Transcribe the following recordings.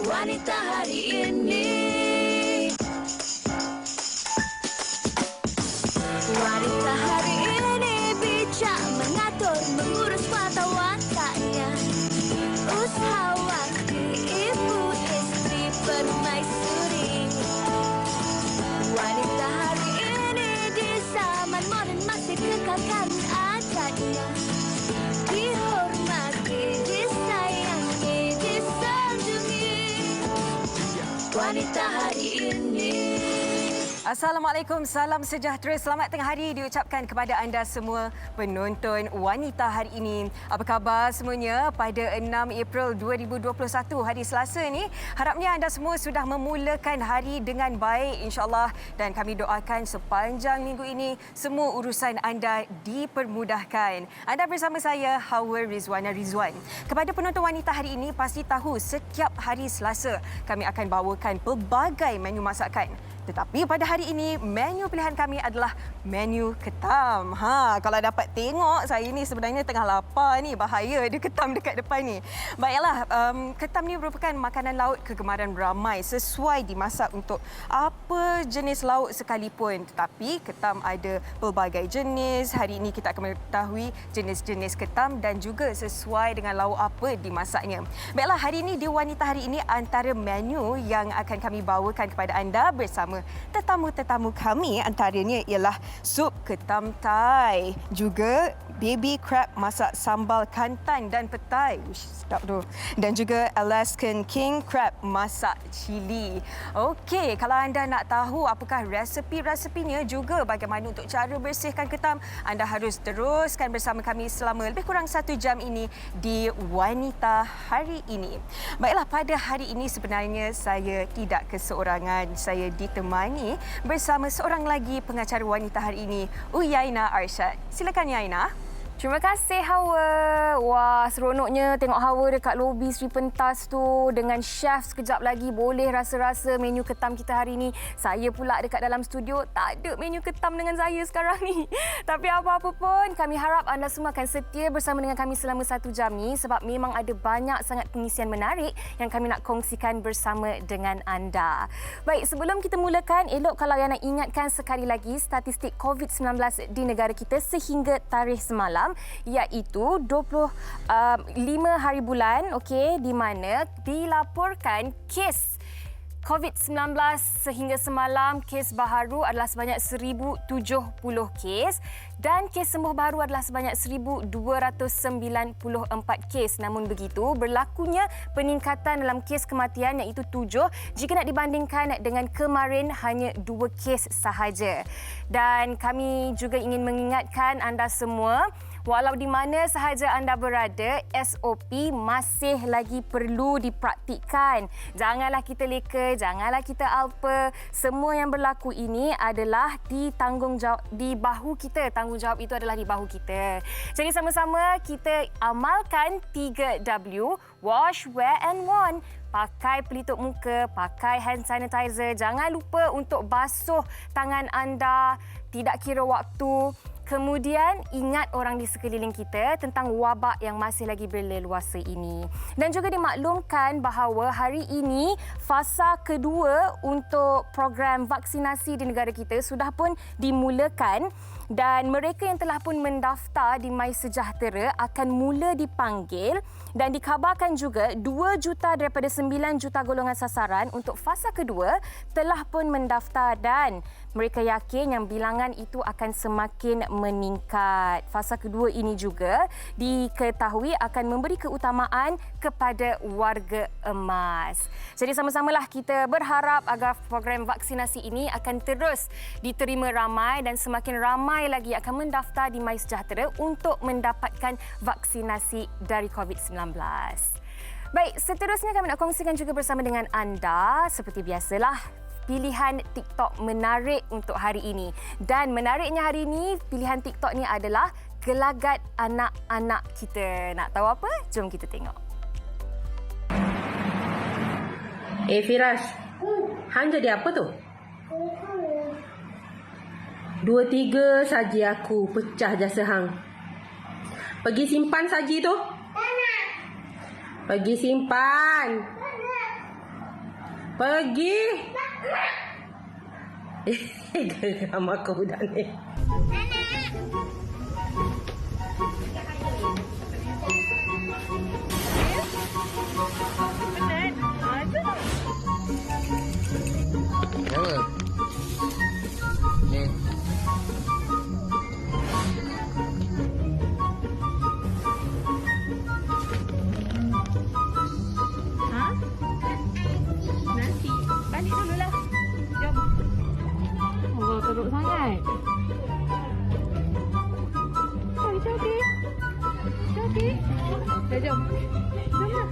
Wanita hari ini. Wanita hari ini bijak mengatur, mengurus mata wataknya. Usahawati, ibu istri, permaisuri. Wanita hari ini di zaman modern masih kekalkan adatnya. Dihormati, disayangi, disanjungi. Wanita hari ini. Assalamualaikum, salam sejahtera, selamat tengah hari diucapkan kepada anda semua penonton Wanita hari ini. Apa khabar semuanya pada 6 April 2021 hari Selasa ni? Harapnya anda semua sudah memulakan hari dengan baik insya-Allah dan kami doakan sepanjang minggu ini semua urusan anda dipermudahkan. Anda bersama saya Hawa Rizwana Rizwan. Kepada penonton Wanita hari ini pasti tahu setiap hari Selasa kami akan bawakan pelbagai menu masakan. Tetapi pada hari ini, menu pilihan kami adalah menu ketam. Kalau dapat tengok, saya ni sebenarnya tengah lapar ni. Bahaya ada ketam dekat depan ni. Baiklah, ketam ni merupakan makanan laut kegemaran ramai. Sesuai dimasak untuk apa jenis laut sekalipun. Tetapi ketam ada pelbagai jenis. Hari ini kita akan mengetahui jenis-jenis ketam dan juga sesuai dengan lauk apa dimasaknya. Baiklah, hari ini di Wanita hari ini antara menu yang akan kami bawakan kepada anda bersama tetamu-tetamu kami antaranya ialah sup ketam Thai, juga baby crab masak sambal kantan dan petai. Sedap tu. Dan juga Alaskan king crab masak cili. Okey, kalau anda nak tahu apakah resepi-resepinya juga bagaimana untuk cara bersihkan ketam, anda harus teruskan bersama kami selama lebih kurang 1 jam ini di Wanita hari ini. Baiklah, pada hari ini sebenarnya saya tidak keseorangan. Saya ditemani bersama seorang lagi pengacara wanita hari ini, Uyaina Arsyad. Silakan Yaina. Terima kasih Hawa. Wah, seronoknya tengok Hawa dekat lobi Sri Pentas tu dengan chef sekejap lagi boleh rasa-rasa menu ketam kita hari ini. Saya pula dekat dalam studio tak ada menu ketam dengan saya sekarang ni. Tapi apa-apa pun, kami harap anda semua akan setia bersama dengan kami selama 1 jam ni sebab memang ada banyak sangat pengisian menarik yang kami nak kongsikan bersama dengan anda. Baik, sebelum kita mulakan, elok kalau Yana ingatkan sekali lagi statistik COVID-19 di negara kita sehingga tarikh semalam, iaitu 25 hari bulan, okey, di mana dilaporkan kes COVID-19 sehingga semalam, kes baharu adalah sebanyak 1,070 kes dan kes sembuh baru adalah sebanyak 1,294 kes. Namun begitu, berlakunya peningkatan dalam kes kematian iaitu 7 jika nak dibandingkan dengan kemarin hanya 2 kes sahaja. Dan kami juga ingin mengingatkan anda semua, walau di mana sahaja anda berada, SOP masih lagi perlu dipraktikkan. Janganlah kita leka, janganlah kita alpa. Semua yang berlaku ini adalah ditanggungjawab di bahu kita. Tanggungjawab itu adalah di bahu kita. Jadi sama-sama kita amalkan 3W, wash, wear and warn. Pakai pelitup muka, pakai hand sanitizer. Jangan lupa untuk basuh tangan anda, tidak kira waktu. Kemudian ingat orang di sekeliling kita tentang wabak yang masih lagi berleluasa ini. Dan juga dimaklumkan bahawa hari ini fasa kedua untuk program vaksinasi di negara kita sudah pun dimulakan dan mereka yang telah pun mendaftar di MySejahtera akan mula dipanggil dan dikabarkan juga 2 juta daripada 9 juta golongan sasaran untuk fasa kedua telah pun mendaftar dan mereka yakin yang bilangan itu akan semakin meningkat. Fasa kedua ini juga diketahui akan memberi keutamaan kepada warga emas. Jadi sama-samalah kita berharap agar program vaksinasi ini akan terus diterima ramai dan semakin ramai lagi akan mendaftar di MySejahtera untuk mendapatkan vaksinasi dari COVID-19. Baik, seterusnya kami nak kongsikan juga bersama dengan anda seperti biasalah pilihan TikTok menarik untuk hari ini. Dan menariknya hari ini, pilihan TikTok ni adalah gelagat anak-anak kita. Nak tahu apa? Jom kita tengok. Firas, hang jadi apa tu? 2-3 saji aku pecah jasa hang. Pergi simpan saji tu. Pergi simpan. Pergi. Geram aku budak ni. Kenapa? Ni. Nanti balik dululah. Jom. Oh, teruk sangat. Oh, it's okay. It's okay. Dah, jom. Jomlah.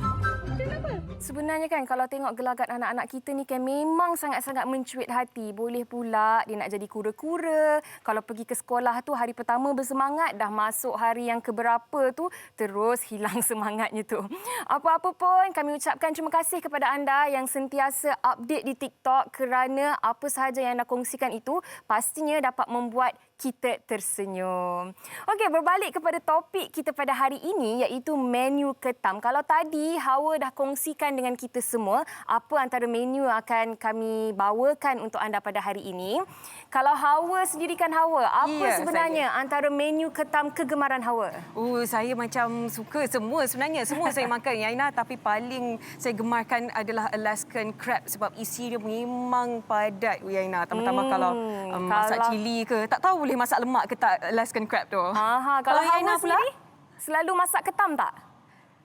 Kenapa? Sebenarnya kan kalau tengok gelagat anak-anak kita ni kan memang sangat-sangat mencuit hati. Boleh pula dia nak jadi kura-kura. Kalau pergi ke sekolah tu hari pertama bersemangat, dah masuk hari yang keberapa tu terus hilang semangatnya tu. Apa-apa pun kami ucapkan terima kasih kepada anda yang sentiasa update di TikTok kerana apa sahaja yang anda kongsikan itu pastinya dapat membuat kita tersenyum. Okey, berbalik kepada topik kita pada hari ini iaitu menu ketam. Kalau tadi Hawa dah kongsikan dengan kita semua apa antara menu yang akan kami bawakan untuk anda pada hari ini. Kalau Hawa sendiri kan Hawa, apa sebenarnya antara menu ketam kegemaran Hawa? Saya macam suka semua sebenarnya. Semua saya makan Yaina, tapi paling saya gemarkan adalah Alaskan crab sebab isi dia memang padat Yaina. Tambah-tambah kalau masak cili ke, tak tahu boleh masak lemak ke tak Alaskan crab tu. Kalau Hawa sendiri selalu masak ketam tak?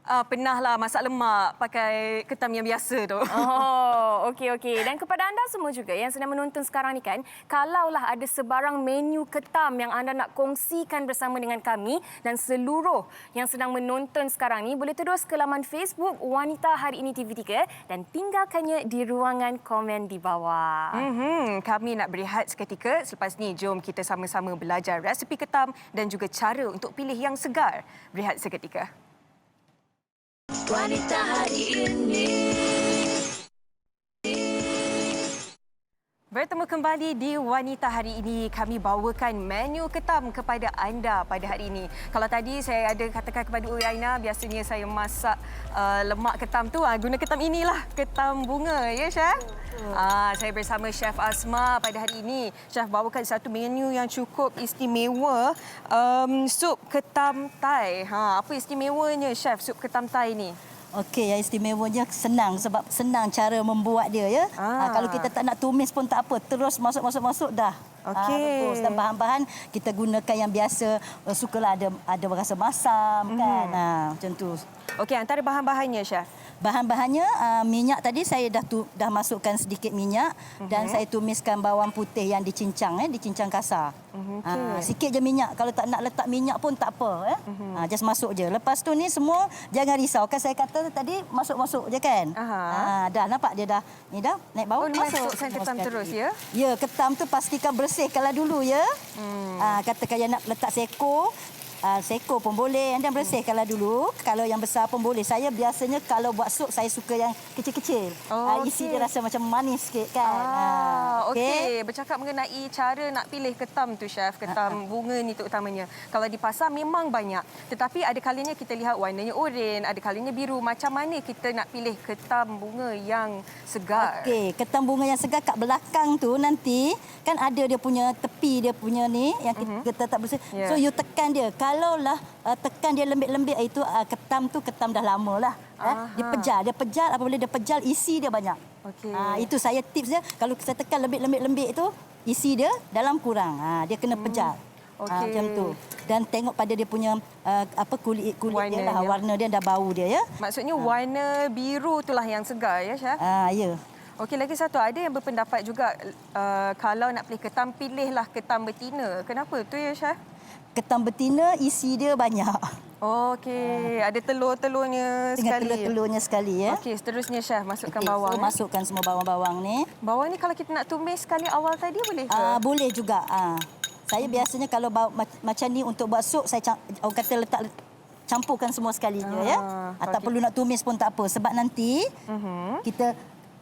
Pernahlah masak lemak pakai ketam yang biasa tu. Oh, okey. Dan kepada anda semua juga yang sedang menonton sekarang ni kan, kalaulah ada sebarang menu ketam yang anda nak kongsikan bersama dengan kami dan seluruh yang sedang menonton sekarang ni, boleh terus ke laman Facebook Wanita Hari Ini TV3 dan tinggalkannya di ruangan komen di bawah. Kami nak berehat seketika. Selepas ni, jom kita sama-sama belajar resepi ketam dan juga cara untuk pilih yang segar. Berehat seketika. Wanita hari ini. Bertemu kembali di Wanita Hari Ini. Kami bawakan menu ketam kepada anda pada hari ini. Kalau tadi saya ada katakan kepada Uyaina, biasanya saya masak lemak ketam tu guna ketam inilah, ketam bunga, ya Chef? Saya bersama Chef Asma pada hari ini. Chef bawakan satu menu yang cukup istimewa, sup ketam Thai. Apa istimewanya Chef sup ketam Thai ni? Okey, yang istimewanya senang sebab senang cara membuat dia ya. Kalau kita tak nak tumis pun tak apa, terus masuk dah. Okey. Terus dan bahan-bahan kita gunakan yang biasa, sukalah ada rasa masam kan. Macam tu. Okey, antara bahan-bahannya Chef. Bahan-bahannya minyak tadi saya dah masukkan sedikit minyak dan saya tumiskan bawang putih yang dicincang dicincang kasar. Sikit je minyak, kalau tak nak letak minyak pun tak apa just masuk je. Lepas tu ni semua jangan risau kan, saya kata tadi masuk je kan. Dah nampak dia dah naik bau. Masukkan ketam terus ya. Ya, ketam tu pastikan bersihkanlah dulu ya. Katakan yang nak letak seko pun boleh, dan bersihkanlah dulu. Kalau yang besar pun boleh. Saya biasanya kalau buat sup saya suka yang kecil-kecil. Isi dia rasa macam manis sikit kan. Okey, bercakap mengenai cara nak pilih ketam tu Chef, ketam bunga ni terutamanya. Kalau di pasar memang banyak, tetapi ada kalanya kita lihat warnanya oranye, ada kalanya biru. Macam mana kita nak pilih ketam bunga yang segar? Okey, ketam bunga yang segar kat belakang tu nanti kan ada dia punya tepi dia punya ni yang kita tak bersih. So you tekan dia. Kalaulah tekan dia lembik-lembik itu ketam dah lama lah. Dia pejal apabila dia pejal isi dia banyak. Okey. Itu saya tips dia, kalau saya tekan lembik itu isi dia dalam kurang. Dia kena pejal. Macam tu. Dan tengok pada dia punya kulit dia lah, warna dia dah bau dia ya. Maksudnya warna biru itulah yang segar ya Chef? Ya. Okey, lagi satu, ada yang berpendapat juga kalau nak pilih ketam, pilihlah ketam betina. Kenapa tu ya Chef? Ketam betina isi dia banyak. Okey, ada telur-telurnya sekali. Dengan telur-telurnya sekali ya. Okey, seterusnya Chef masukkan Okey, bawang. so masukkan semua bawang-bawang ni. Bawang ni kalau kita nak tumis sekali awal tadi boleh ke? Boleh juga. Saya biasanya kalau macam ni untuk buat sup, saya orang kata campurkan semua sekali je ya. Tak perlu nak tumis pun tak apa sebab nanti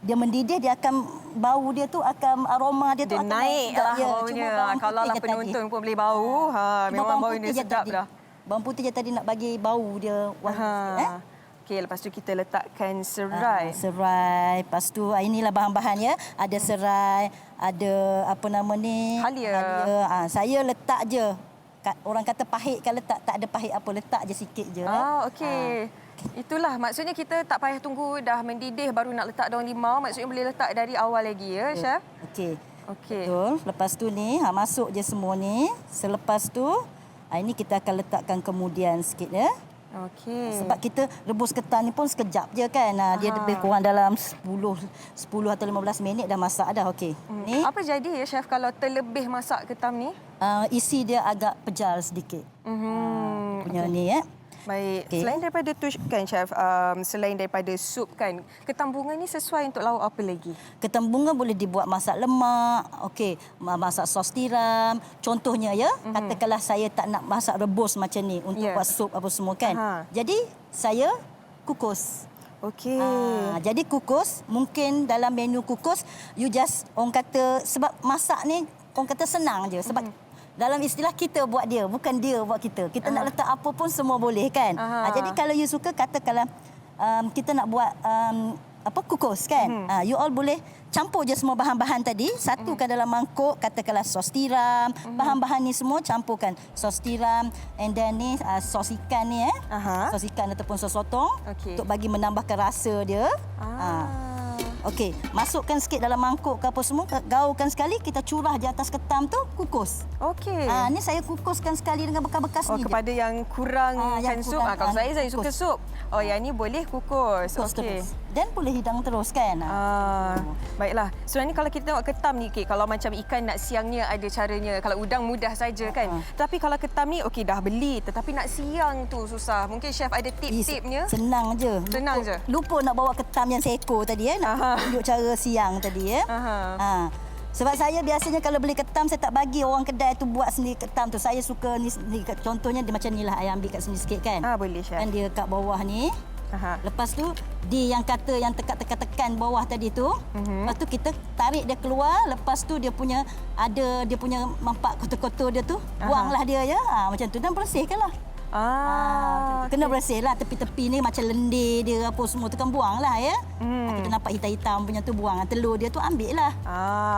dia mendidih, dia akan bau dia tu akan aroma dia tu dia akan naik lah baunya. Kalau lah putih je penonton tadi. pun boleh bau. Memang bau dia sedap dah. Bawang putih je tadi nak bagi bau dia wangi sikit. Okey, lepas tu kita letakkan serai. Serai. Lepas tu inilah bahan-bahan ya. Ada serai, ada apa nama ni? Halia. Saya letak je. Orang kata pahit kan letak, tak ada pahit apa, letak je sikit je. Okey. Itulah maksudnya kita tak payah tunggu dah mendidih baru nak letak daun limau. Maksudnya boleh letak dari awal lagi ya, Chef? Okey. Okey. Betul. Lepas tu ni, masuk je semua ni. Selepas tu, ini kita akan letakkan kemudian sikit ya. Okey. Sebab kita rebus ketan ni pun sekejap je kan. Dia lebih kurang dalam 10 atau 15 minit dah masak dah. Okey. Ni Apa jadi ya, Chef, kalau terlebih masak ketam ni? isi dia agak pejal sedikit. Punya ni ya. Baik. Okey. Selain daripada tu kan, Chef, selain daripada sup kan, ketam bunga ni sesuai untuk lauk apa lagi? Ketam bunga boleh dibuat masak lemak, okey, masak sos tiram. Contohnya ya, katakanlah saya tak nak masak rebus macam ni untuk buat sup apa semua kan. Jadi saya kukus. Okey. Jadi kukus, mungkin dalam menu kukus you just orang kata sebab masak ni orang kata senang je sebab dalam istilah kita buat dia, bukan dia buat kita. Kita nak letak apa pun semua boleh kan. Jadi kalau you suka katakanlah kita nak buat kukus kan. You all boleh campur je semua bahan-bahan tadi, satukan dalam mangkuk, katakanlah sos tiram, bahan-bahan ni semua campurkan. Sos tiram and then ni sos ikan ni sos ikan ataupun sos sotong untuk bagi menambahkan rasa dia. Okey, masukkan sikit dalam mangkuk ke apa semua, gaulkan sekali, kita curah di atas ketam tu, kukus. Okey. Ni saya kukuskan sekali dengan bekas-bekas ni. Kepada yang kurang yang sup. kurang, Kalau saya suka kukus. sup. Yang ni boleh kukus. Kukus Okey. terus. Dan boleh hidang terus kan. Baiklah. Sebenarnya kalau kita tengok ketam ni, kalau macam ikan nak siangnya ada caranya. Kalau udang mudah saja kan. Tapi kalau ketam ni okey dah beli, tetapi nak siang tu susah. Mungkin Chef ada tip-tipnya. Senang je. Senang je. Lupa nak bawa ketam yang seekor tadi nak tunjuk cara siang tadi ya. Sebab saya biasanya kalau beli ketam saya tak bagi orang kedai tu buat sendiri ketam tu. Saya suka ni contohnya dia macam nilah, saya ambil kat sini sikit kan. Boleh Chef. Kan dia kat bawah ni. Lepas tu dia yang kata yang tekan bawah tadi tu. Lepas tu kita tarik dia keluar, lepas tu dia punya mampak kotor-kotor dia tu, buanglah dia ya. Macam tu dan bersihkanlah. Kena bersih lah tepi-tepi ni macam lendir dia apa semua tu kan buanglah ya. Kita nampak hitam-hitam punya tu buang. Telur dia tu ambil lah.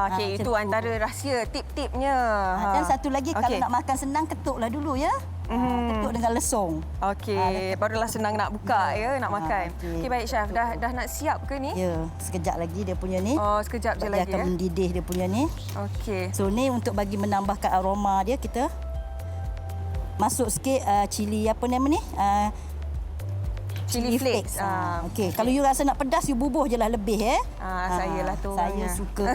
Okey, itu antara rahsia tip-tipnya. Dan satu lagi kalau nak makan senang ketuklah dulu ya. Ketuk dengan lesung. Okey, barulah senang nak buka ya, nak makan. Okey baik Chef, dah nak siap ke ni? Ya, sekejap lagi dia punya ni. Sekejap je dia lagi akan mendidih dia punya ni. Okey. So ni untuk bagi menambahkan aroma dia kita masuk sikit cili apa nama ni? Cili flakes. Okey, kalau you rasa nak pedas you bubuh je lah lebih Sayalah tu. Saya suka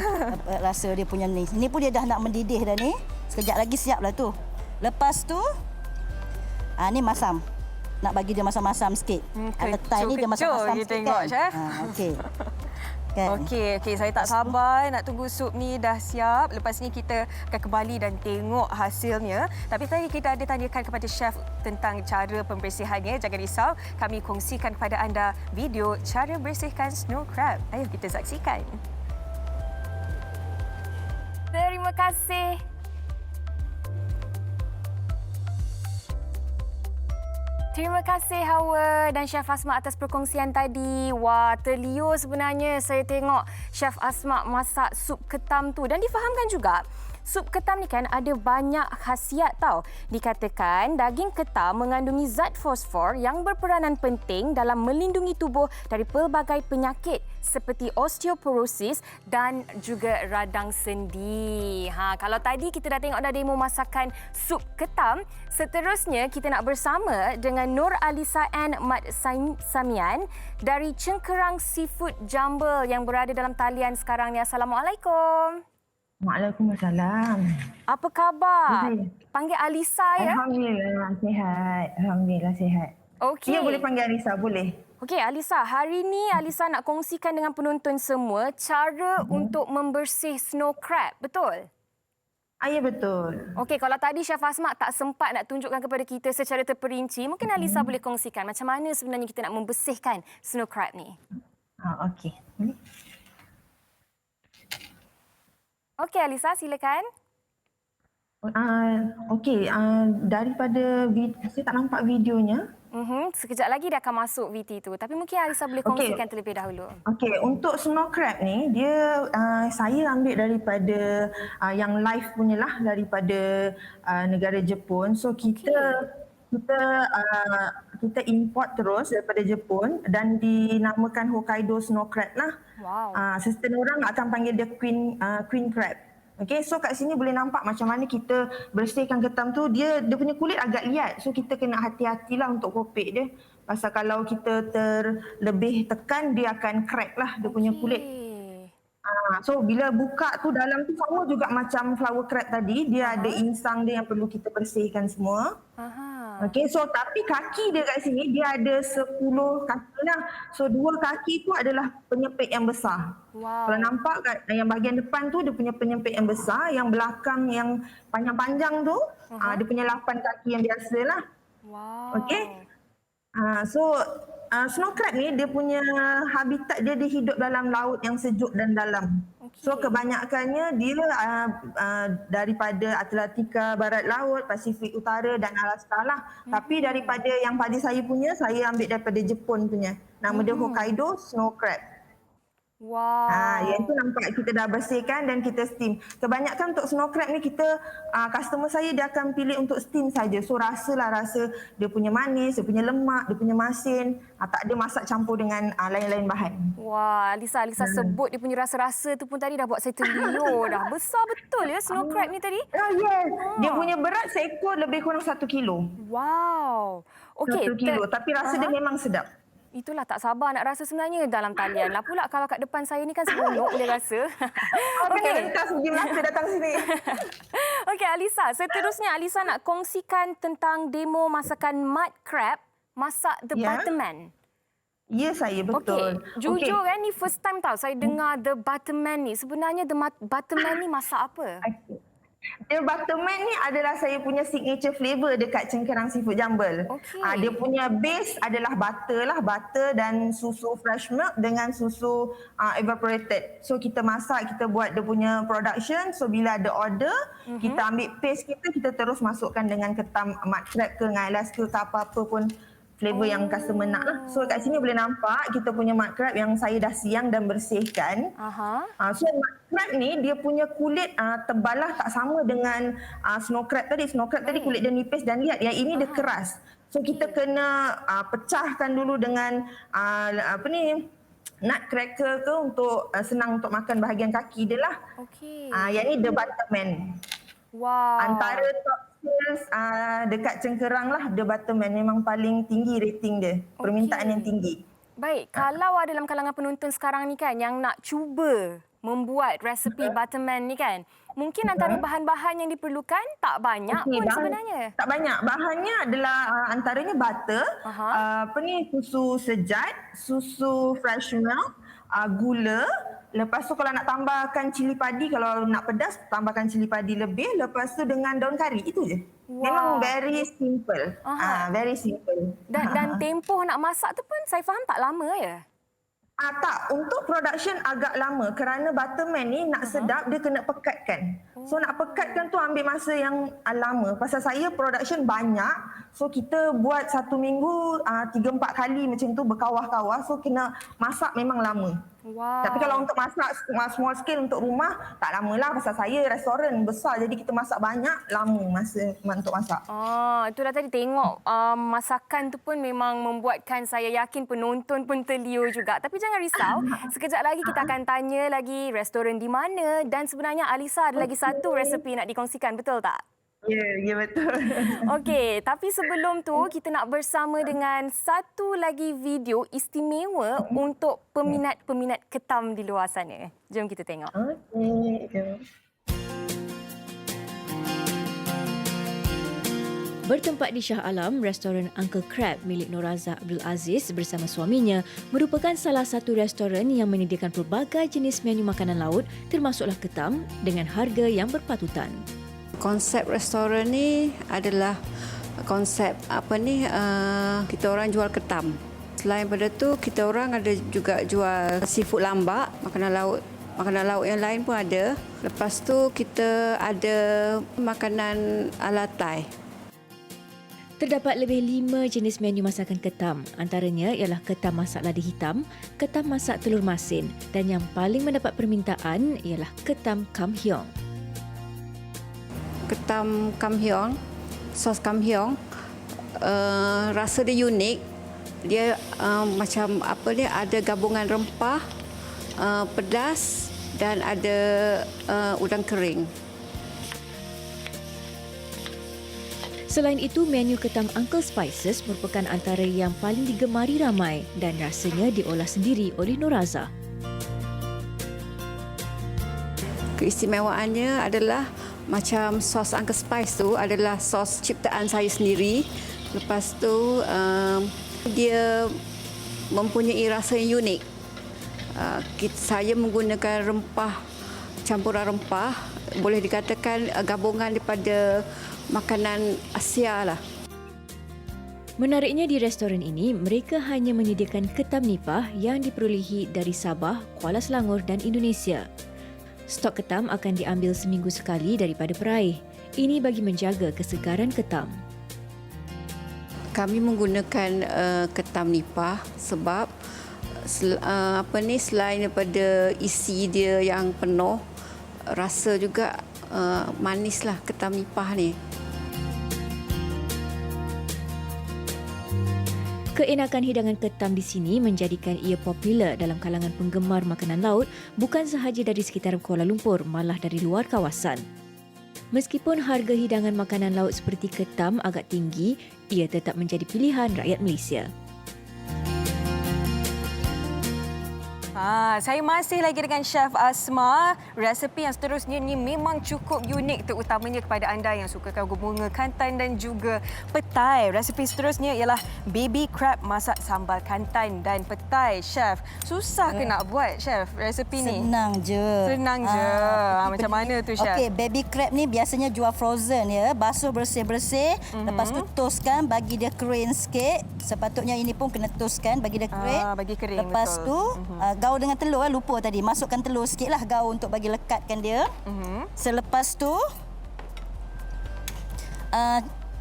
rasa dia punya ni. Ni pun dia dah nak mendidih dah ni. Sekejap lagi siap lah tu. Lepas tu ni masam. Nak bagi dia masam-masam sikit. Letak ni dia masam-masam sikit tengok, kan. Chef. Okey. Kan? Okey, saya tak sabar nak tunggu sup ni dah siap. Lepas ni kita akan kembali dan tengok hasilnya. Tapi tadi kita ada tanyakan kepada Chef tentang cara pembersihannya. Jangan risau, kami kongsikan kepada anda video cara bersihkan snow crab. Ayo kita saksikan. Terima kasih. Terima kasih Hawa dan Chef Asma atas perkongsian tadi. Wah, terliur sebenarnya saya tengok Chef Asma masak sup ketam tu. Dan difahamkan juga, sup ketam ni kan ada banyak khasiat tau. Dikatakan daging ketam mengandungi zat fosfor yang berperanan penting dalam melindungi tubuh dari pelbagai penyakit seperti osteoporosis dan juga radang sendi. Kalau tadi kita dah tengok dah demo masakan sup ketam, seterusnya kita nak bersama dengan Nur Alisa Ann Mat Samian dari Cengkerang Seafood Jumble yang berada dalam talian sekarang ni. Assalamualaikum. Waalaikumsalam. Apa khabar? Baik. Panggil Alisa ya? Alhamdulillah sihat. Alhamdulillah sihat. Okey. Ya, boleh panggil Alisa, boleh. Okey, Alisa, hari ni Alisa nak kongsikan dengan penonton semua cara untuk membersih snow crab, betul? Ya, betul. Okey, kalau tadi Chef Asma tak sempat nak tunjukkan kepada kita secara terperinci, mungkin Alisa boleh kongsikan macam mana sebenarnya kita nak membersihkan snow crab ni. Okey. Boleh? Okey, Alisa, silakan. Okey, daripada saya tak nampak videonya. Sekejap lagi dia akan masuk VT tu. Tapi mungkin Alisa boleh kongsikan terlebih dahulu. Okey, untuk snow crab ni dia saya ambil daripada yang live punya lah, daripada negara Jepun. So kita import terus daripada Jepun dan dinamakan Hokkaido snow crab lah. Wow. Setengah orang akan panggil dia queen crab. Okey, so kat sini boleh nampak macam mana kita bersihkan ketam tu. Dia punya kulit agak liat. So kita kena hati-hatilah untuk kopek dia. Pasal kalau kita terlebih tekan, dia akan crack lah dia punya kulit. So bila buka tu dalam tu sama juga macam flower crab tadi. Dia ada insang dia yang perlu kita bersihkan semua. Okey, so tapi kaki dia kat sini dia ada 10 kaki lah. So 2 kaki tu adalah penyepit yang besar. Wow. Kalau nampak kat yang bahagian depan tu dia punya penyepit yang besar, yang belakang yang panjang-panjang tu dia punya 8 kaki yang biasa lah. Wow. Okey. Snow crab ni dia punya habitat dia hidup dalam laut yang sejuk dan dalam. So kebanyakannya dia daripada Atlantika Barat Laut, Pasifik Utara dan Alaska lah. Tapi daripada yang pada saya punya, saya ambil daripada Jepun punya. Nama dia Hokkaido snow crab. Wow. Yang tu nampak kita dah bersihkan dan kita steam. Kebanyakan untuk snow crab ni kita customer saya dia akan pilih untuk steam saja. So rasa dia punya manis, dia punya lemak, dia punya masin. Tak ada masak campur dengan lain-lain bahan. Wah, Alisa sebut dia punya rasa-rasa tu pun tadi dah buat saya terliur dah. Besar betul ya snow crab ni tadi? Yes. Dia punya berat seekor lebih kurang 1 kilo. Wow. Okey. 1 kilo. Tapi rasa dia memang sedap. Itulah tak sabar nak rasa sebenarnya dalam talian. Lah pula kalau kat depan saya ni kan seronok boleh rasa. Okey. Rentas pergi Melaka datang sini. Okey Alisa, seterusnya Alisa nak kongsikan tentang demo masakan mud crab masak the butterman. Ya, saya betul. Okey, jujur kan ni first time tau saya dengar the butterman ni. Sebenarnya the butterman ni masak apa? The butterman ni adalah saya punya signature flavour dekat Cengkerang Seafood Jambal. Dia punya base adalah butter dan susu fresh milk dengan susu evaporated. So kita masak, kita buat dia punya production. So bila ada order, kita ambil paste kita terus masukkan dengan ketam mud crab ke ngailas ke apa-apa pun flavor yang customer nak lah. So kat sini boleh nampak kita punya mud crab yang saya dah siang dan bersihkan. So mud crab ni dia punya kulit tebal lah, tak sama dengan snow crab tadi. Snow crab tadi kulit dia nipis dan liat. Yang ini dia keras. So kita kena pecahkan dulu dengan nutcracker ke untuk senang untuk makan bahagian kaki dia lah. Yang ni the butterman. Wow. Antara top sales dekat Cengkerang lah, the butterman memang paling tinggi rating dia. Permintaan yang tinggi. Baik, kalau ada dalam kalangan penonton sekarang ni kan yang nak cuba membuat resepi butterman ni kan, mungkin antara bahan-bahan yang diperlukan tak banyak pun sebenarnya. Tak banyak. Bahannya adalah antaranya butter, susu sejat, susu fresh milk, gula. Lepas tu kalau nak tambahkan cili padi, kalau nak pedas, tambahkan cili padi lebih. Lepas tu dengan daun kari, itu je. Memang very simple. Very simple. Dan tempoh nak masak tu pun saya faham tak lama ya? Tak, untuk production agak lama kerana butterman ni nak sedap dia kena pekatkan. So nak pekatkan tu ambil masa yang lama. Pasal saya production banyak, so kita buat 1 minggu 3-4 kali macam tu berkawah-kawah. So kena masak memang lama. Wow. Tapi kalau untuk masak small scale untuk rumah, tak lamalah pasal saya restoran besar. Jadi kita masak banyak, lama masa untuk masak. Itulah tadi tengok masakan tu pun memang membuatkan saya yakin penonton pun terliur juga. Tapi jangan risau, sekejap lagi kita akan tanya lagi restoran di mana. Dan sebenarnya Alisa ada lagi satu resepi nak dikongsikan, betul tak? Ya, betul. Okey, tapi sebelum tu kita nak bersama dengan satu lagi video istimewa untuk peminat-peminat ketam di luar sana. Jom kita tengok. Okey. Bertempat di Shah Alam, restoran Uncle Crab milik Norazah Abdul Aziz bersama suaminya merupakan salah satu restoran yang menyediakan pelbagai jenis menu makanan laut termasuklah ketam dengan harga yang berpatutan. Konsep restoran ni adalah konsep kita orang jual ketam. Selain pada tu kita orang ada juga jual seafood lambak, makanan laut yang lain pun ada. Lepas tu kita ada makanan ala Thai. Terdapat lebih 5 jenis menu masakan ketam. Antaranya ialah ketam masak lada hitam, ketam masak telur masin dan yang paling mendapat permintaan ialah ketam kamhyong. Ketam kamhyong, sos kamhyong, rasa dia unik. Dia macam apa dia, ada gabungan rempah, pedas dan ada udang kering. Selain itu, menu ketam Uncle Spices merupakan antara yang paling digemari ramai dan rasanya diolah sendiri oleh Noraza. Keistimewaannya adalah macam sos Uncle Spice tu adalah sos ciptaan saya sendiri. Lepas tu dia mempunyai rasa yang unik. Saya menggunakan rempah, campuran rempah, boleh dikatakan gabungan daripada makanan Asia lah. Menariknya di restoran ini, mereka hanya menyediakan ketam nipah yang diperolehi dari Sabah, Kuala Selangor dan Indonesia. Stok ketam akan diambil seminggu sekali daripada peraih. Ini bagi menjaga kesegaran ketam. Kami menggunakan ketam nipah sebab selain daripada isi dia yang penuh, rasa juga manislah ketam nipah ni. Keenakan hidangan ketam di sini menjadikan ia popular dalam kalangan penggemar makanan laut bukan sahaja dari sekitar Kuala Lumpur, malah dari luar kawasan. Meskipun harga hidangan makanan laut seperti ketam agak tinggi, ia tetap menjadi pilihan rakyat Malaysia. Saya masih lagi dengan Chef Asma. Resepi yang seterusnya ni memang cukup unik, terutamanya kepada anda yang sukakan bunga kantan dan juga petai. Resepi seterusnya ialah baby crab masak sambal kantan dan petai. Chef, susah ke nak buat, Chef, resepi ni? Senang je. Senang je. Macam mana tu, Chef? Okey, baby crab ni biasanya jual frozen ya. Basuh bersih-bersih. Lepas tu toastkan, bagi dia kering sikit. Sepatutnya ini pun kena toastkan, bagi dia kering. Bagi kering, Lepas betul. tu gaul dengan telur, lupa tadi. Masukkan telur sikitlah gaul untuk bagi lekatkan dia. Selepas tu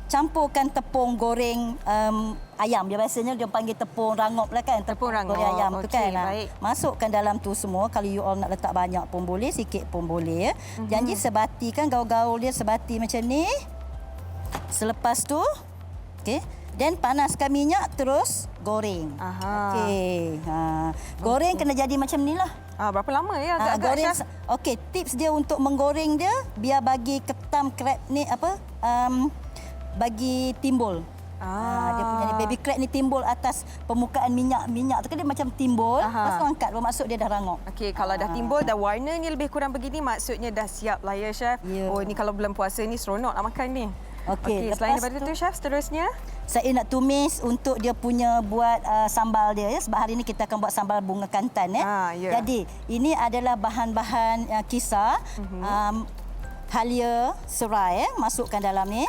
campurkan tepung goreng ayam. Dia biasanya dia panggil tepung rangop lah kan. Tepung rangop. Goreng ayam tu kan. Baik. Masukkan dalam tu semua. Kalau you all nak letak banyak pun boleh, sikit pun boleh. Janji sebati kan, gaul-gaul dia sebati macam ni. Selepas tu, okey. Dan panaskan minyak, terus goreng. Okey. Goreng kena jadi macam ni lah. Berapa lama ya agak-agak, goreng. Chef? Okey, tips dia untuk menggoreng dia, biar bagi ketam crab ni bagi timbul. Dia punya ni baby crab ni timbul atas permukaan minyak. Minyak tu kan dia macam timbul. Lepas tu angkat, bermaksud dia dah rangup. Okey, kalau dah timbul, dah warnanya lebih kurang begini, maksudnya dah siap lah ya, Chef. Ya. Oh, ni kalau bulan puasa ni seronok nak makan ni. Okey, selain daripada tu, Chef, seterusnya? Saya nak tumis untuk dia punya buat sambal dia ya. Sebab hari ini kita akan buat sambal bunga kantan ya. Ya. Jadi, ini adalah bahan-bahan kisar. Halia serai masukkan dalam ni.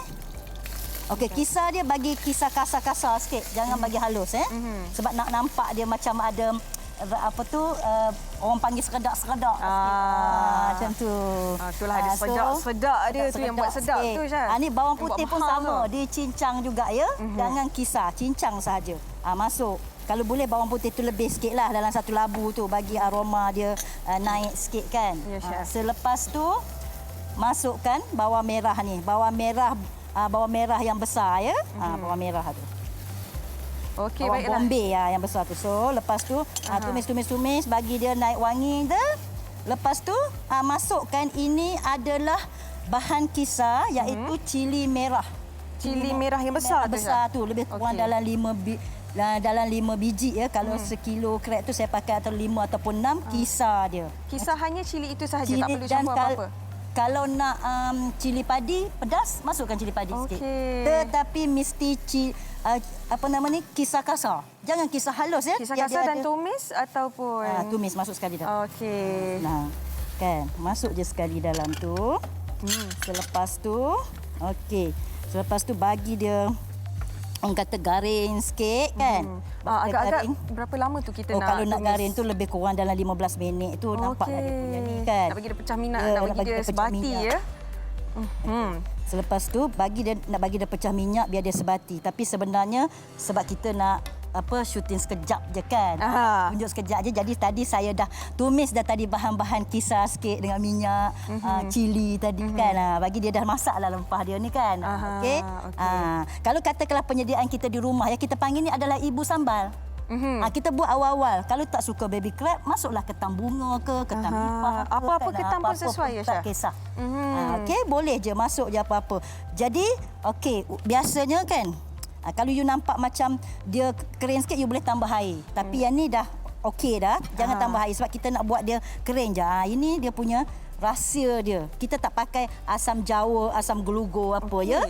Okey, kisar dia bagi kisar kasar-kasar sikit. Jangan bagi halus sebab nak nampak dia macam ada orang panggil seredak-seredak. Macam tu. Itulah ada sedak dia tu yang buat sedap tu, Chef. Ni bawang putih pun sama, dicincang juga ya. Jangan kisar, cincang saja. Masuk. Kalau boleh bawang putih tu lebih sikitlah dalam satu labu tu, bagi aroma dia naik sikit kan. Ya, Chef. Selepas tu masukkan bawang merah ni. Bawang merah yang besar ya. Bawang merah tu. Okey, bawang baiklah. Bombay yang besar tu. So, lepas tu tumis bagi dia naik wangi dia. Lepas tu masukkan, ini adalah bahan kisar iaitu cili merah. Cili merah yang besar tu, besar tu lebih kurang dalam 5 biji ya. Kalau sekilo crab tu saya pakai atau 5 ataupun 6 kisar dia. Kisar hanya cili itu sahaja, tak perlu campur apa-apa. Kalau nak cili padi pedas, masukkan cili padi sikit. Tetapi mesti kisar kasar. Jangan kisar halus ya. Kisar kasar dan tumis ataupun tumis masuk sekali dah. Okey. Nah, kan masuk je sekali dalam tu. Selepas tu, okey. Selepas tu bagi dia orang kata garing sikit kan. Agak-agak berapa lama tu kita nak kalau nak tumis? garing tu lebih kurang dalam 15 minit tu nampaklah dia punya ni kan. Nak bagi dia pecah minyak, nak bagi dia sebati ya. Selepas tu nak bagi dia pecah minyak biar dia sebati. Tapi sebenarnya sebab kita nak syuting sekejap je kan. Tunjuk sekejap je. Jadi tadi saya dah tumis dah tadi bahan-bahan kisar sikit dengan minyak, cili tadi kan. Bagi dia dah masak lah lempah dia ni kan. Okey. Kalau katakanlah penyediaan kita di rumah ya, kita panggil ni adalah ibu sambal. Kita buat awal-awal. Kalau tak suka baby crab, masuklah ketam bunga ke, ketam nipah ke. Apa-apa kan. ketam pun sesuai ya, Chef? Tak kisah. Okey, boleh je masuk je apa-apa. Jadi, okey, biasanya kan, kalau you nampak macam dia kering sikit, you boleh tambah air. Tapi yang ni dah okey dah. Jangan tambah air sebab kita nak buat dia kering je. Ini dia punya rahsia dia. Kita tak pakai asam jawa, asam gelugur apa ya.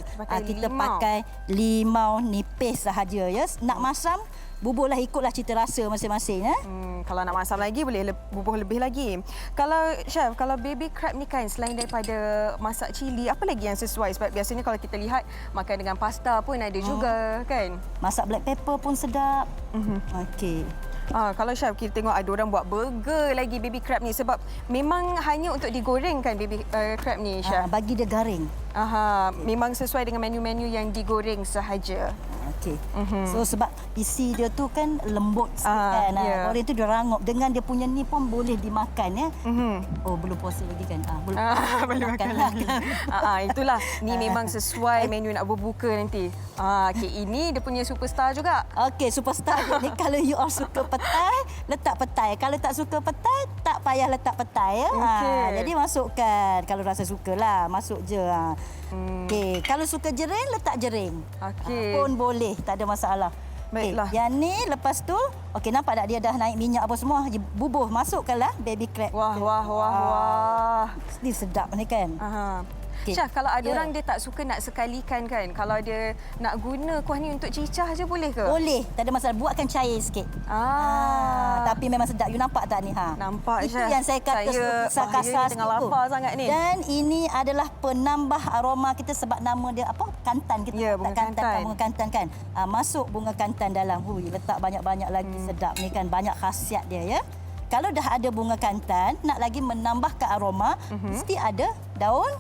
Kita pakai limau nipis sahaja ya. Nak masam, bubuhlah ikutlah cita rasa masing-masing ya. Kalau nak masam lagi boleh bubuh lebih lagi. Kalau Chef, kalau baby crab ni kan selain daripada masak cili, apa lagi yang sesuai? Sebab biasanya kalau kita lihat makan dengan pasta pun ada juga kan. Masak black pepper pun sedap. Okey. Kalau Chef, kita tengok ada orang buat burger lagi baby crab ni sebab memang hanya untuk digoreng kan baby crab ni, Chef. Bagi dia garing. Memang sesuai dengan menu-menu yang digoreng sahaja. Okey. So sebab isi dia tu kan lembut sikit kan. Goreng tu dia rangup. Dengan dia punya ni pun boleh dimakan ya. Oh, belum puasa lagi kan. Boleh makan lagi. Itulah. Ni memang sesuai menu nak berbuka nanti. Okey, ini dia punya superstar juga. Okey, superstar ni kalau you all suka petai, letak petai. Kalau tak suka petai, tak payah letak petai ya. Jadi masukkan kalau rasa sukalah, masuk je. Okey, kalau suka jering, letak jering. Pun boleh, tak ada masalah. Baiklah. Yang ni lepas tu, okey nampak tak dia dah naik minyak apa semua, bubuh masukkanlah baby crab. Wah. Ni sedap ni kan. Okay. Chef, kalau ada orang dia tak suka nak sekalikan kan, kalau dia nak guna kuah ni untuk cicah je boleh ke? Boleh, tak ada masalah. Buatkan cair sikit. Tapi memang sedap. You nampak tak ni? Nampak, Itu Chef. yang saya kata kasar-kasar tengah lapar sangat ni. Dan ini adalah penambah aroma kita sebab nama dia apa? Kantan kita. Ya, bunga kantan. Bunga kantan kan. Masuk bunga kantan dalam. Letak banyak-banyak lagi sedap ni kan. Banyak khasiat dia ya. Kalau dah ada bunga kantan, nak lagi menambahkan aroma, mesti ada daun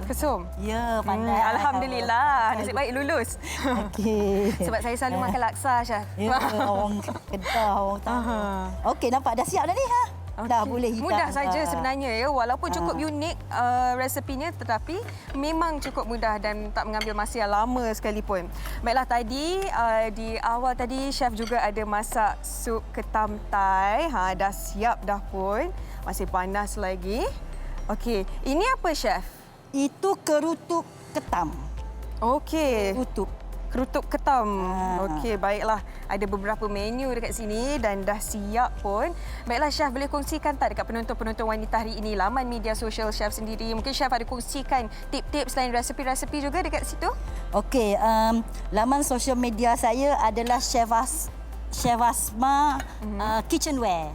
kesum. Ya, pandai. Alhamdulillah. Nasib baik lulus. Okey. Sebab saya selalu makan laksa, Chef. Ya, orang Kedah, orang tahu. Okey, nampak dah siap dah ni Dah boleh hidang. Mudah saja sebenarnya ya. Walaupun cukup unik resepinya tetapi memang cukup mudah dan tak mengambil masa yang lama sekalipun. Baiklah, tadi di awal tadi Chef juga ada masak sup ketam Thai. Dah siap dah pun. Masih panas lagi. Okey, ini apa, Chef? Itu kerutuk ketam. Okey. Kerutuk ketam. Okey, baiklah. Ada beberapa menu dekat sini dan dah siap pun. Baiklah, Chef, boleh kongsikan tak dekat penonton-penonton wanita hari ini, laman media sosial Chef sendiri? Mungkin Chef ada kongsikan tip-tip selain resepi-resepi juga dekat situ? Okey, laman sosial media saya adalah Chef Asma Kitchenware.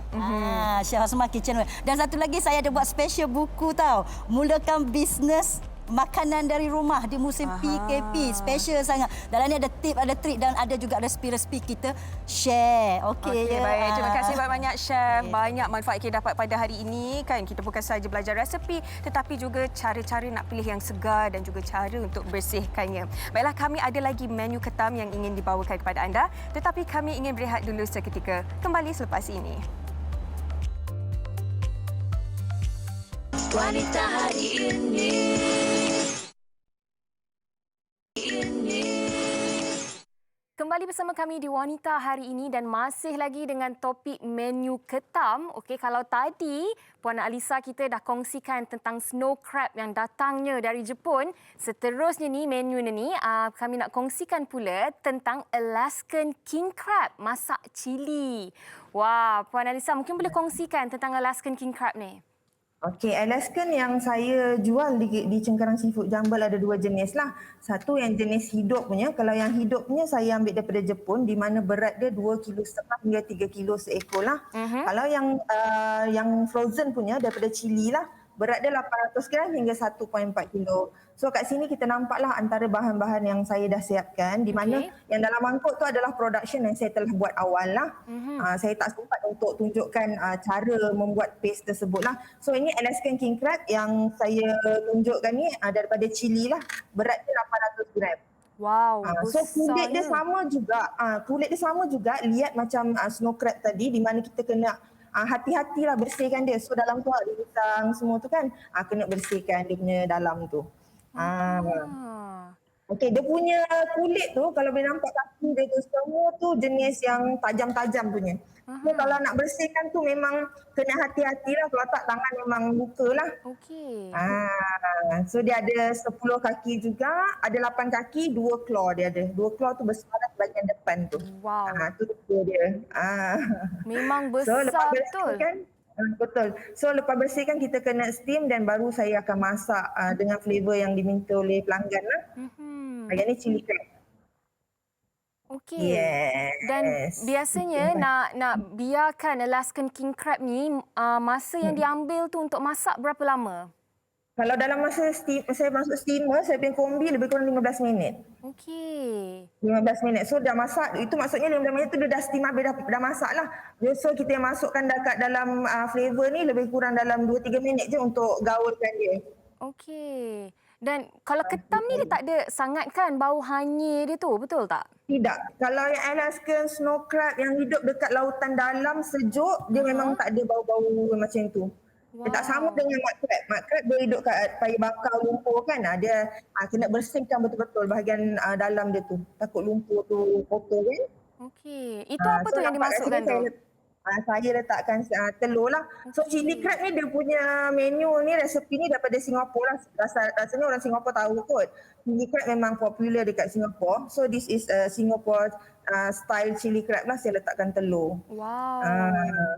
Chef Asma Kitchenware. Dan satu lagi saya ada buat special buku tau. Mulakan bisnes makanan dari rumah di musim PKP. Special sangat. Dalam ni ada tip, ada trik dan ada juga resepi-resepi kita share. Okey. Baik. Terima kasih banyak, Chef. Banyak manfaat kita dapat pada hari ini kan. Kita bukan sahaja belajar resepi tetapi juga cara-cara nak pilih yang segar dan juga cara untuk bersihkannya. Baiklah, kami ada lagi menu ketam yang ingin dibawakan kepada anda tetapi kami ingin berehat dulu seketika. Kembali selepas ini. Wanita hari ini. Kembali bersama kami di Wanita hari ini dan masih lagi dengan topik menu ketam. Okey, kalau tadi Puan Alisa kita dah kongsikan tentang snow crab yang datangnya dari Jepun. Seterusnya ni menu ni kami nak kongsikan pula tentang Alaskan king crab masak cili. Wah, Puan Alisa mungkin boleh kongsikan tentang Alaskan king crab ni. Okey, Alaskan yang saya jual di Cengkareng Seafood Jambal ada dua jenis lah. Satu yang jenis hidup punya. Kalau yang hidup punya saya ambil daripada Jepun di mana berat dia 2,5 kilo hingga 3 kilo seekor lah. Kalau yang frozen punya daripada Chili lah. berat dia 800 gram hingga 1.4 kilo. So kat sini kita nampaklah antara bahan-bahan yang saya dah siapkan di mana yang dalam mangkuk tu adalah production yang saya telah buat awal lah. Saya tak sempat untuk tunjukkan cara membuat paste tersebut lah. So ini Alaskan King Crab yang saya tunjukkan ni daripada Chili lah. Berat dia 800 gram. Wow, So kulit besarnya. dia sama juga. Kulit dia sama juga, lihat macam snow crab tadi di mana kita kena hati-hatilah bersihkan dia. So dalam tu ada hutang semua tu kan, kena bersihkan dia punya dalam tu. Okey, dia punya kulit tu kalau boleh nampak kaki dia tu semua tu jenis yang tajam-tajam punya. So kalau nak bersihkan tu memang kena hati-hatilah, kalau tak tangan memang luka lah. Okey. So dia ada 10 kaki juga, ada 8 kaki, 2 claw dia ada. 2 claw tu besar bahagian depan tu. Wow. Tu dia. Memang So lepas besar betul. bersihkan, betul. So lepas bersihkan kita kena steam dan baru saya akan masak dengan flavor yang diminta oleh pelanggan lah. Bahagian ni chili crab. Okey. Yes. Dan biasanya nak biarkan Alaskan King Crab ni masa yang diambil tu untuk masak berapa lama? Kalau dalam masa saya masuk steamer, saya punya kombi lebih kurang 15 minit. Okey. 15 minit. So dah masak, itu maksudnya 15 minit tu dia dah steam habis, dah masak lah. So kita masukkan dekat dalam flavor ni lebih kurang dalam 2-3 minit je untuk gaulkan dia. Okey. Dan kalau ketam ni dia tak ada sangat kan bau hanyir dia tu, betul tak? Tidak. Kalau yang Alaskan snow crab yang hidup dekat lautan dalam sejuk, dia memang tak ada bau-bau macam tu. Dia tak sama dengan mud crab. Mud crab dia hidup kat paya bakar lumpur kan. Dia kena bersihkan betul-betul bahagian dalam dia tu. Takut lumpur tu kotor kan. Okey. Itu apa tu yang dimasukkan tu? Saya letakkan telur lah. So chili crab ni dia punya menu ni, resepi ni daripada Singapura lah. Rasanya orang Singapura tahu kot. Chili crab memang popular dekat Singapura. So this is Singapore style chili crab lah. Saya letakkan telur. Wow.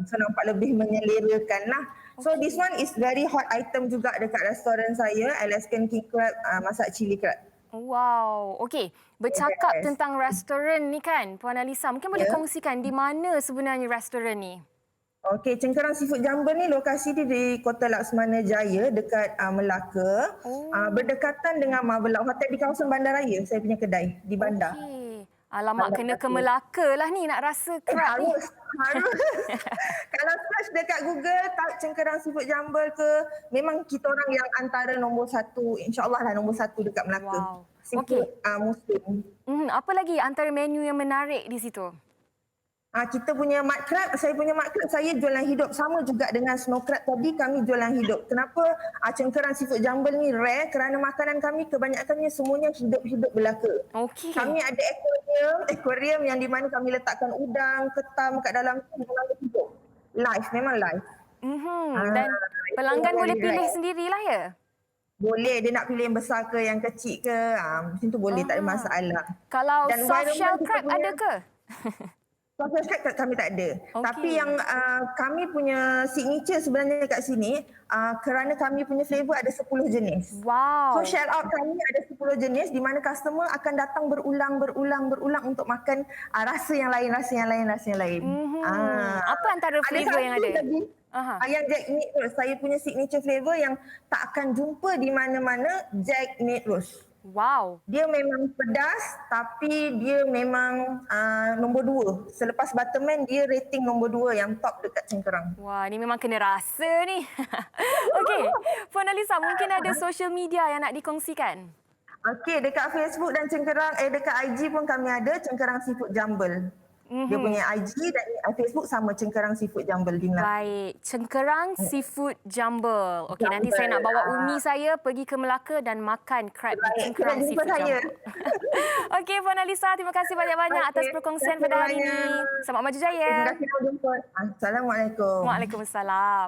So nampak lebih menyelerakan lah. So this one is very hot item juga dekat restoran saya. Alaskan King Crab masak chili crab. Wow. Okey, bercakap tentang restoran ni kan, Puan Alisa, mungkin boleh kongsikan di mana sebenarnya restoran ni? Okey, Cengkarang Seafood Jumble ni lokasi dia di Kota Laksmana Jaya dekat Melaka. Berdekatan dengan Marble Laut Hotel di kawasan Bandaraya. Saya punya kedai di bandar. Okey. Alamak, kena ke Melaka lah ni nak rasa crab ni. Harus. Kalau search dekat Google, Cengkarang Seafood Jumble ke, memang kita orang yang antara nombor 1, insyaAllah lah nombor 1 dekat Melaka. Wow. Seafood Muslim. Apa lagi antara menu yang menarik di situ? Kita punya mud crab, saya punya mud crab saya jual yang hidup. Sama juga dengan snow crab tadi, kami jual yang hidup. Kenapa Cengkarang Seafood Jumble ni rare? Kerana makanan kami kebanyakannya semuanya hidup-hidup belaka. Okey. Kami ada aquarium yang di mana kami letakkan udang, ketam kat dalam tu, memang hidup. Live, memang live. Dan pelanggan itu boleh yang pilih relax. sendirilah ya? Boleh, dia nak pilih yang besar ke, yang kecil ke, macam tu boleh, tak ada masalah. Kalau Dan soft shell environment kita crab punya- ada ke? Soft crab kami tak ada. Okey. Tapi yang kami punya signature sebenarnya kat sini, kerana kami punya flavor ada 10 jenis. Wow. So shout out kami ada 10 jenis di mana customer akan datang berulang untuk makan rasa yang lain. Apa antara flavor yang ada? Lagi, yang Jack Meat Roast. Saya punya signature flavor yang tak akan jumpa di mana-mana, Jack Meat Roast. Wow. Dia memang pedas tapi dia memang nombor 2. Selepas Butterman dia rating nombor 2 yang top dekat Cengkarang. Wah, ni memang kena rasa ni. Okey, Puan Alisa, mungkin ada social media yang nak dikongsikan? Okey, dekat Facebook dan Cengkarang, dekat IG pun kami ada Cengkarang Seafood Jumble. Dia punya IG dan Facebook sama Cengkarang Seafood Jumble di Melaka. Baik, Cengkarang Seafood Jumble. Okey, nanti saya nak bawa Umi saya pergi ke Melaka dan makan crab di Cengkarang Jumpa Seafood saya. Jumble. Okey, Puan Alisa, terima kasih banyak-banyak atas perkongsian pada hari ini. Selamat maju jaya. Terima kasih telah jumpa. Assalamualaikum. Waalaikumsalam.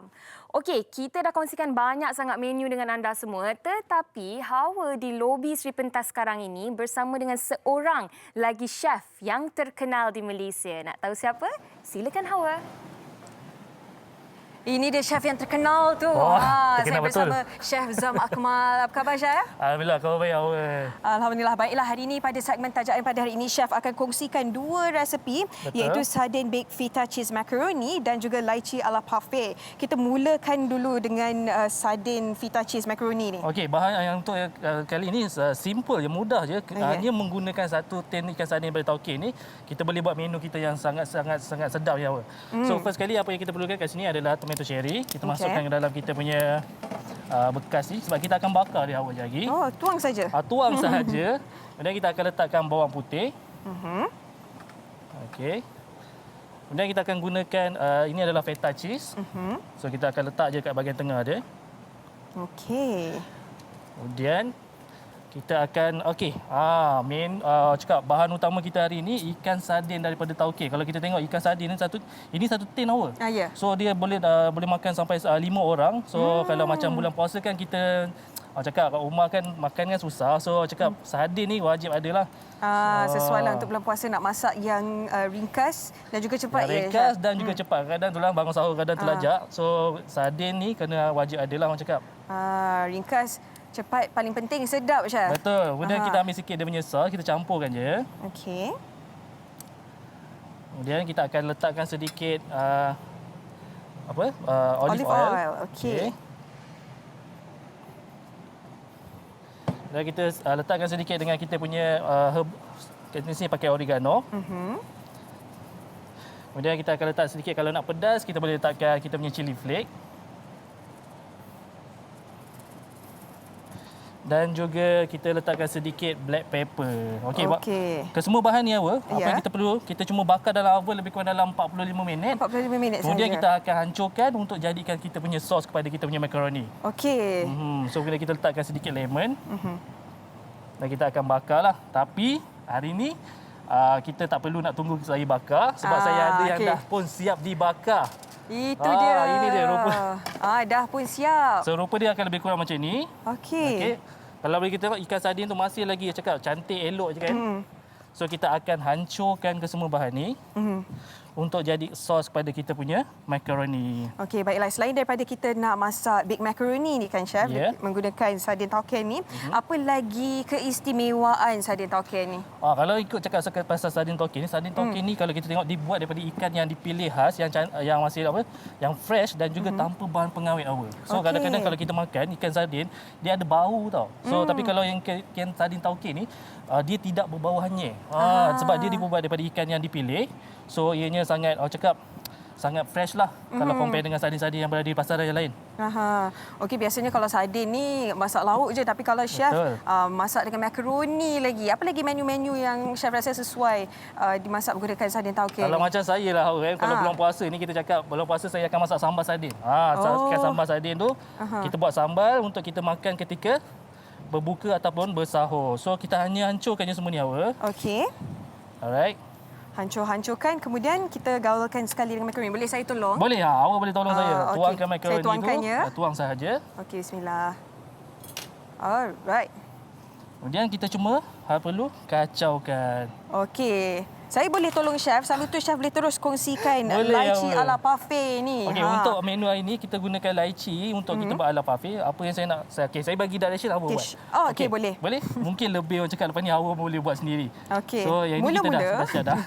Okey, kita dah kongsikan banyak sangat menu dengan anda semua, tetapi Hawa di lobi Sri Pentas sekarang ini bersama dengan seorang lagi chef yang terkenal di Malaysia. Nak tahu siapa? Silakan Hawa. Ini dia chef yang terkenal tu. Oh, Saya terkenal bersama Chef Zam Akmal. Apa khabar, Chef? Alhamdulillah, kau baik awal. Alhamdulillah, baiklah. Hari ini pada segmen tajaan pada hari ini, Chef akan kongsikan 2 resepi, iaitu sardine baked feta cheese macaroni dan juga lychee ala parfait. Kita mulakan dulu dengan sardine feta cheese macaroni ni. Okey, bahan yang untuk kali ini simple je, mudah je. Hanya menggunakan satu tin ikan sardin daripada Tauke ni, kita boleh buat menu kita yang sangat sedap ya. So first kali apa yang kita perlukan kat sini adalah tomato cherry. Kita masukkan ke dalam kita punya bekas ni sebab kita akan bakar dia awal lagi. Oh, tuang saja. Tuang sahaja. Kemudian kita akan letakkan bawang putih. Okey. Kemudian kita akan gunakan ini adalah feta cheese. So kita akan letak je kat bahagian tengah dia. Okey. Kemudian kita akan cakap bahan utama kita hari ini ikan sardin daripada Tauke. Kalau kita tengok ikan sardin ini satu tin awal. Ya. So dia boleh makan sampai 5 orang. So kalau macam bulan puasa kan kita cakap kat rumah kan makan kan susah. So cakap sardin ni wajib adalah. Sesuai lah untuk bulan puasa nak masak yang ringkas dan juga cepat. Ringkas dan juga cepat. Kadang tulang bangun sahur, kadang terlajak. So sardin ni kena wajib adalah orang cakap. Ringkas, cepat, paling penting sedap, Chef. Betul. Kemudian kita ambil sikit dia punya sos, kita campurkan je. Okey. Kemudian kita akan letakkan sedikit olive oil. Okey. Dan kita letakkan sedikit dengan kita punya herb. Kita sini pakai oregano. Kemudian kita akan letak sedikit, kalau nak pedas kita boleh letakkan kita punya chili flake. Dan juga kita letakkan sedikit black pepper. Okey. Kesemua bahan ni apa yang kita perlu, kita cuma bakar dalam oven lebih kurang dalam 45 minit. 45 minit saja. Kemudian kita akan hancurkan untuk jadikan kita punya sos kepada kita punya macaroni. Okey. So kemudian kita letakkan sedikit lemon. Dan kita akan bakarlah. Tapi hari ni kita tak perlu nak tunggu lagi bakar sebab saya ada yang dah pun siap dibakar. Itu dia. Ini dia rupa. Dah pun siap. So rupa dia akan lebih kurang macam ni. Okey. Kalau boleh kita tengok ikan sardin tu masih lagi cakap cantik elok je kan. So kita akan hancurkan ke semua bahan ni. Untuk jadi sos kepada kita punya macaroni. Okey, baiklah. Selain daripada kita nak masak baked macaroni ni kan, Chef, menggunakan sardin Tauke ni, apa lagi keistimewaan sardin Tauke ni? Kalau ikut cakap pasal sardin Tauke ni kalau kita tengok dibuat daripada ikan yang dipilih khas, yang masih yang fresh dan juga tanpa bahan pengawet awal. So kadang-kadang kalau kita makan ikan sardin, dia ada bau tau. So tapi kalau yang sardin Tauke ni, dia tidak berbau hanyir. Sebab dia dibuat daripada ikan yang dipilih. So ianya sangat sangat fresh lah kalau compare dengan sardin-sardin yang berada di pasaran yang lain. Okey, biasanya kalau sardin ni masak lauk je, tapi kalau Chef masak dengan makaroni lagi. Apa lagi menu-menu yang Chef rasa sesuai dimasak menggunakan sardin Tauke Kalau ni? macam saya lah kalau bulan puasa ni kita cakap bulan puasa saya akan masak sambal sardin. Sambal sardin tu kita buat sambal untuk kita makan ketika berbuka ataupun bersahur. So kita hanya hancurkannya semua ni awal. Okey. Alright. Hancurkan, kemudian kita gaulkan sekali dengan makaroni. Boleh saya tolong? Boleh, awak boleh tolong saya. Tuangkan makaroni saya tuangkannya. tu. Tuang sahaja. Okey, bismillah. Alright. Kemudian kita cuma perlu kacaukan. Okey. Saya boleh tolong Chef. Sambil tu Chef boleh terus kongsikan lychee ala parfait ni. Okey, untuk menu hari ini kita gunakan lychee untuk kita buat ala parfait. Apa yang saya nak saya bagi direction apa buat. Okey, boleh. Boleh? Mungkin lebih orang cakap lepas ni awak boleh buat sendiri. Okey. So yang ini kita dah siap dah.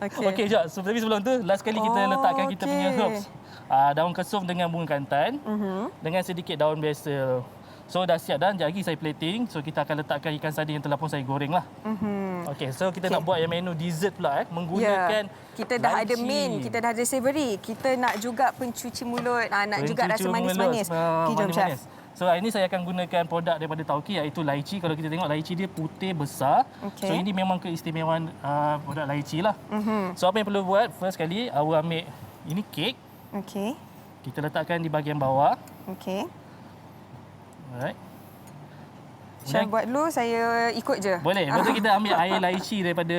Okey, jap. Tapi sebelum tu last kali kita letakkan kita punya herbs. Daun kesum dengan bunga kantan dengan sedikit daun basil. So dah siap dah, lagi saya plating. So kita akan letakkan ikan sardin yang telah pun saya goreng lah. Okey, so kita nak buat yang menu dessert pula menggunakan kita dah ada main, kita dah ada savoury. Kita nak juga pencuci mulut, nak juga rasa manis-manis. Okey, jom Chef. So hari ini saya akan gunakan produk daripada Tauke iaitu lychee. Kalau kita tengok lychee dia putih besar. So ini memang keistimewaan produk lychee lah. So apa yang perlu buat? First kali awak ambil ini kek. Okey. Kita letakkan di bahagian bawah. Okey. Alright. Chef buat dulu, saya ikut je. Boleh. Lepas tu kita ambil air lychee daripada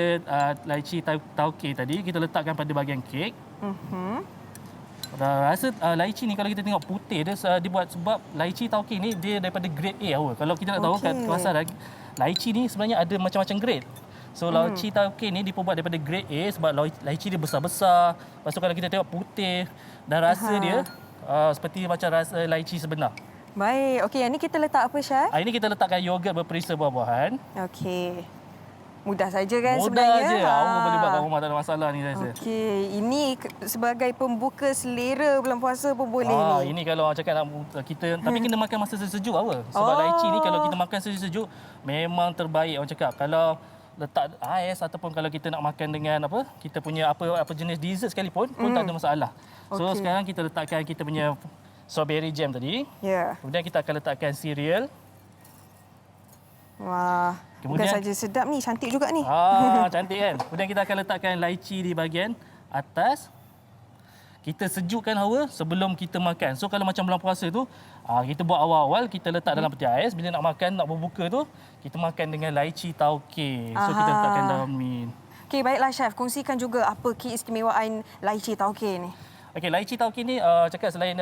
lychee Tauke tadi, kita letakkan pada bahagian kek. Rasa lychee ni kalau kita tengok putih dia dibuat sebab lychee Tauke ni dia daripada grade A awal. Kalau kita nak tahu kat pasaran lychee ni sebenarnya ada macam-macam grade. So lychee Tauke ni dibuat daripada grade A sebab lychee dia besar-besar. Lepas tu kalau kita tengok putih dan rasa dia seperti macam rasa lychee sebenar. Baik. Okey, yang ni kita letak apa, Chef? Ini kita letakkan yogurt berperisa buah-buahan. Okey. Mudah saja kan Mudah sebenarnya? je. Awak boleh buat kat rumah, tak ada masalah ni saya rasa. Okey, ini sebagai pembuka selera bulan puasa pun boleh ni. Ini kalau orang cakap kita tapi kena makan masa sejuk awak. Sebab lychee ni kalau kita makan sejuk-sejuk memang terbaik orang cakap. Kalau letak ais ataupun kalau kita nak makan dengan kita punya apa jenis dessert sekalipun pun tak ada masalah. So sekarang kita letakkan kita punya strawberry jam tadi. Ya. Kemudian kita akan letakkan cereal. Wah, bukan saja sedap ni, cantik juga ni. Cantik kan? Kemudian kita akan letakkan lychee di bahagian atas. Kita sejukkan hawa sebelum kita makan. So kalau macam bulan puasa tu, kita buat awal-awal, kita letak dalam peti ais. Bila nak makan, nak berbuka tu, kita makan dengan lychee tauke. So kita letakkan dalam min. Okey, baiklah Chef. Kongsikan juga apa keistimewaan lychee tauke ni. Okey, lychee tauke ni cakap selain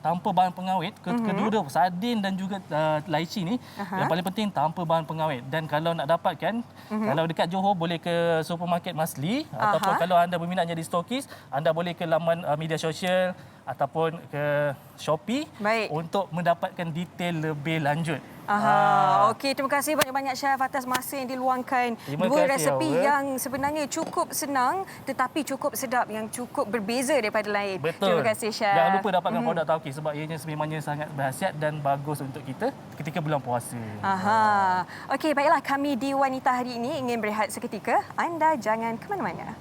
tanpa bahan pengawet, kedua sardin dan juga lychee ni yang paling penting tanpa bahan pengawet. Dan kalau nak dapatkan, kalau dekat Johor boleh ke supermarket Masli ataupun kalau anda berminat jadi stokis, anda boleh ke laman media sosial ataupun ke Shopee untuk mendapatkan detail lebih lanjut. Okey, terima kasih banyak-banyak Chef atas masa yang diluangkan. Dua resepi yang sebenarnya cukup senang tetapi cukup sedap, yang cukup berbeza daripada lain. Betul. Terima kasih Chef. Jangan lupa dapatkan produk tauke sebab ianya sememangnya sangat berkhasiat dan bagus untuk kita ketika bulan puasa. Okey, baiklah, kami di Wanita hari ini ingin berehat seketika. Anda jangan ke mana-mana.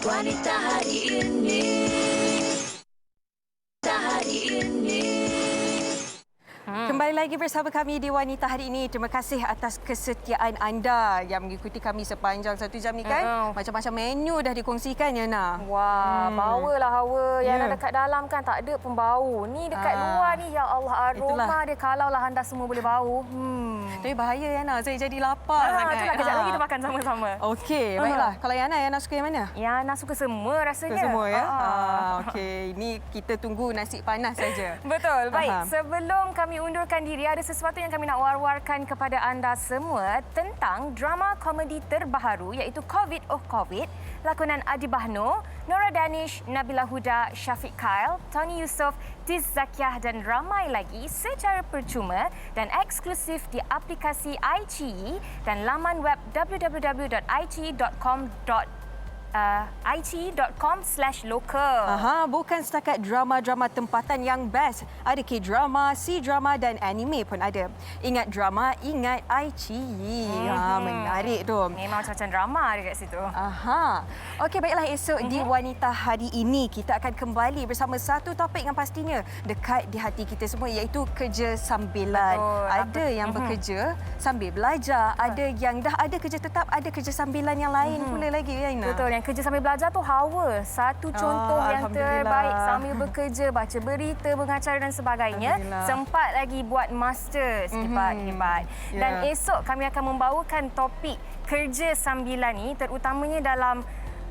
Wanita hari ini. Kembali lagi bersama kami di Wanita hari ini. Terima kasih atas kesetiaan anda yang mengikuti kami sepanjang 1 jam ni kan. Macam-macam menu dah dikongsikan Yana. Wah, bawalah hawa. Yang dekat dalam kan tak ada pun bau. Ni dekat luar ni, ya Allah, aroma dia kalaulah anda semua boleh bau. Tapi bahaya Yana, saya jadi lapar sangat. Itulah, kejap lagi kita makan sama-sama. Okey, baiklah. Kalau Yana suka yang mana? Yana suka semua rasanya. Semua ya? Okey, ini kita tunggu nasi panas saja. Betul. Baik, sebelum kami undurkan diri, ada sesuatu yang kami nak war-warkan kepada anda semua tentang drama komedi terbaru iaitu COVID Oh COVID, lakonan Adi Bahno, Nora Danish, Nabila Huda, Syafiq Kyle, Tony Yusof, Tiz Zakiah dan ramai lagi secara percuma dan eksklusif di aplikasi iQIYI dan laman web www.iqiyi.com/local. Bukan setakat drama-drama tempatan yang best. Ada K-drama, C-drama dan anime pun ada. Ingat drama, ingat iQIYI. Menarik tu. Memang macam drama dekat situ. Okey, baiklah, esok di Wanita hari ini kita akan kembali bersama satu topik yang pastinya dekat di hati kita semua iaitu kerja sambilan. Ada yang bekerja sambil belajar, ada yang dah ada kerja tetap, ada kerja sambilan yang lain pula lagi Aina. Betul, yang kerja sambil belajar tu hawa. Satu contoh yang terbaik sambil bekerja, baca berita, mengacara dan sebagainya. Sempat lagi buat masters. Hebat. Dan esok kami akan membawakan topik kerja sambilan ni terutamanya dalam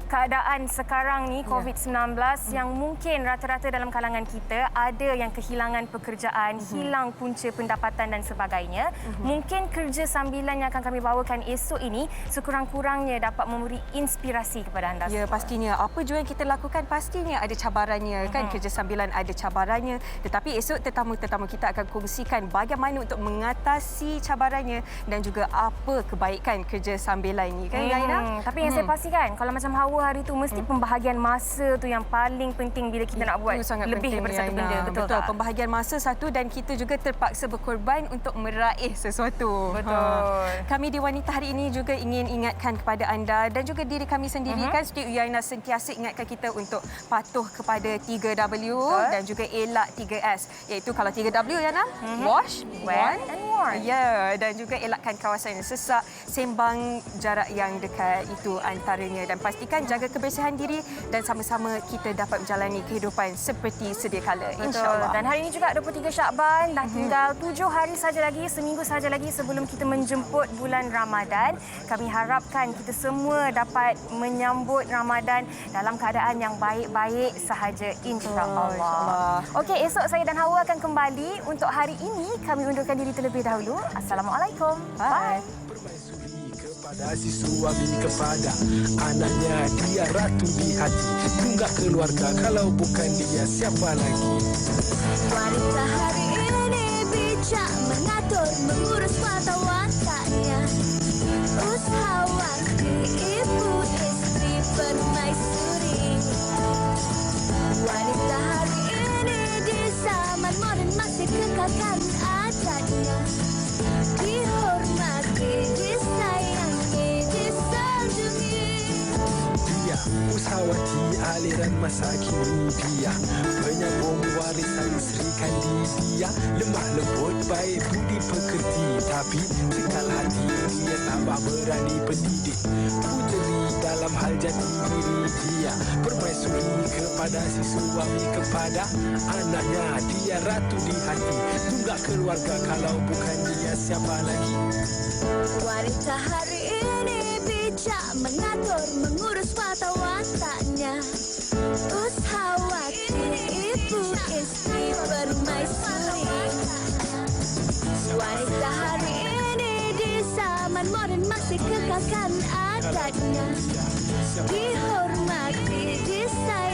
keadaan sekarang ni COVID-19 yang mungkin rata-rata dalam kalangan kita ada yang kehilangan pekerjaan, hilang punca pendapatan dan sebagainya. Mungkin kerja sambilan yang akan kami bawakan esok ini sekurang-kurangnya dapat memberi inspirasi kepada anda. Ya, pastinya. Apa jua yang kita lakukan pastinya ada cabarannya kan. Kerja sambilan ada cabarannya. Tetapi esok tetamu-tetamu kita akan kongsikan bagaimana untuk mengatasi cabarannya dan juga apa kebaikan kerja sambilan ini kan Aina. Tapi yang saya pastikan kalau macam hawa hari tu mesti pembahagian masa tu yang paling penting bila kita nak buat lebih daripada satu benda. Betul tak? Pembahagian masa satu dan kita juga terpaksa berkorban untuk meraih sesuatu. Betul. Kami di Wanita hari ini juga ingin ingatkan kepada anda dan juga diri kami sendiri kan seperti Uyaina sentiasa ingatkan kita untuk patuh kepada 3W dan juga elak 3S. Iaitu kalau 3W Yana, wash, wear and warn. Ya, dan juga elakkan kawasan yang sesak, sembang jarak yang dekat itu antaranya dan pastikan jaga kebersihan diri dan sama-sama kita dapat menjalani kehidupan seperti sedia kala, insya-Allah. Dan hari ini juga 23 Syakban, dah tinggal 7 hari saja lagi, seminggu saja lagi sebelum kita menjemput bulan Ramadan. Kami harapkan kita semua dapat menyambut Ramadan dalam keadaan yang baik-baik sahaja, insya-Allah. Okey, esok saya dan Hawa akan kembali. Untuk hari ini kami undurkan diri terlebih dahulu. Assalamualaikum. Bye. Pada si suami kepada anaknya, dia ratu di hati. Tunggak keluarga, kalau bukan dia siapa lagi? Wanita hari ini bijak mengatur, mengurus mata wataknya. Usahawanti, ibu istri permaisuri. Wanita hari ini di zaman modern masih kekalkan adatnya. Dihormati, disayangi, disanjungi. Dia usahawati aliran masa kini. Dia penyambung warisan Sri Kandi. Dia lemah lembut, baik budi pekerti, tapi cekal hati dia tambah berani pendidik. Puteri dalam hal jati diri. Dia permaisuri kepada si suami kepada anaknya. Dia ratu di hati. Tunggak keluarga, kalau bukan dia siapa lagi? Wanita hari ini bijak mengatur, mengurus mata wataknya. Usahawanti, ibu istri permaisuri. Wanita hari ini di zaman modern masih kekalkan adatnya. Dihormati, disayangi.